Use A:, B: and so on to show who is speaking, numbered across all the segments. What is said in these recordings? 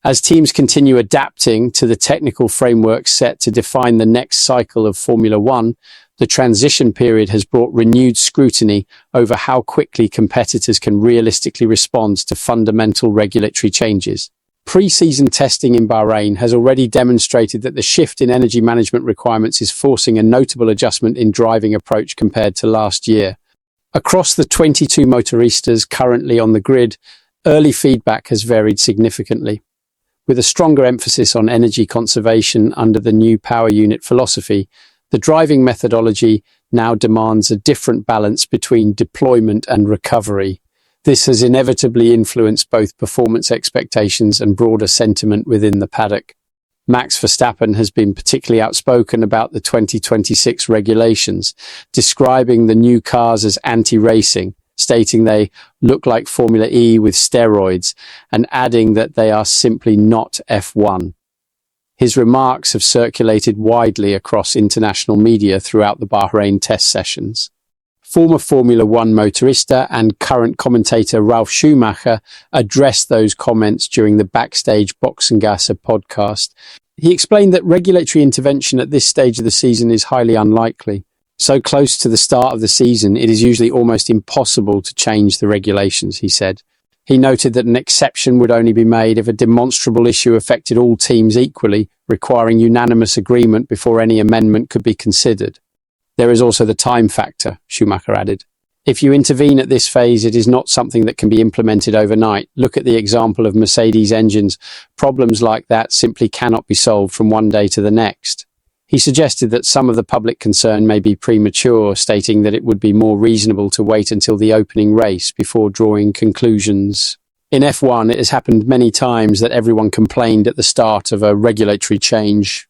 A: As teams continue adapting to the technical framework set to define the next cycle of Formula One, the transition period has brought renewed scrutiny over how quickly competitors can realistically respond to fundamental regulatory changes. Pre-season testing in Bahrain has already demonstrated that the shift in energy management requirements is forcing a notable adjustment in driving approach compared to last year. Across the 22 motoristas currently on the grid, early feedback has varied significantly. With a stronger emphasis on energy conservation under the new power unit philosophy, the driving methodology now demands a different balance between deployment and recovery. This has inevitably influenced both performance expectations and broader sentiment within the paddock. Max Verstappen has been particularly outspoken about the 2026 regulations, describing the new cars as anti-racing, stating they look like Formula E with steroids, and adding that they are simply not F1. His remarks have circulated widely across international media throughout the Bahrain test sessions. Former Formula One motorista and current commentator Ralf Schumacher addressed those comments during the Backstage Boxengasse podcast. He explained that regulatory intervention at this stage of the season is highly unlikely. So close to the start of the season, it is usually almost impossible to change the regulations, he said. He noted that an exception would only be made if a demonstrable issue affected all teams equally, requiring unanimous agreement before any amendment could be considered. There is also the time factor, Schumacher added. If you intervene at this phase, it is not something that can be implemented overnight. Look at the example of Mercedes engines. Problems like that simply cannot be solved from one day to the next. He suggested that some of the public concern may be premature, stating that it would be more reasonable to wait until the opening race before drawing conclusions. In F1, it has happened many times that everyone complained at the start of a regulatory change.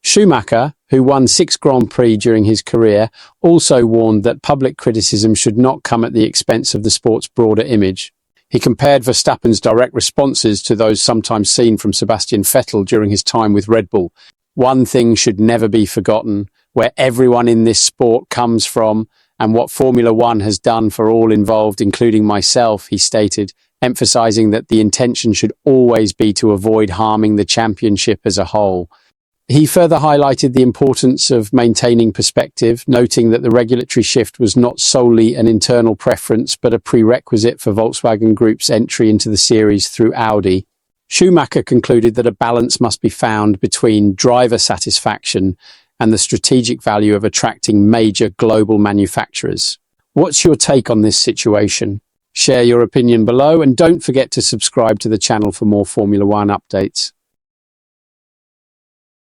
A: Schumacher, who won 6 Grand Prix during his career, also warned that public criticism should not come at the expense of the sport's broader image. He compared Verstappen's direct responses to those sometimes seen from Sebastian Vettel during his time with Red Bull. One thing should never be forgotten: where everyone in this sport comes from and what Formula One has done for all involved, including myself, he stated, emphasizing that the intention should always be to avoid harming the championship as a whole. He further highlighted the importance of maintaining perspective, noting that the regulatory shift was not solely an internal preference, but a prerequisite for Volkswagen Group's entry into the series through Audi. Schumacher concluded that a balance must be found between driver satisfaction and the strategic value of attracting major global manufacturers. What's your take on this situation? Share your opinion below and don't forget to subscribe to the channel for more Formula One updates.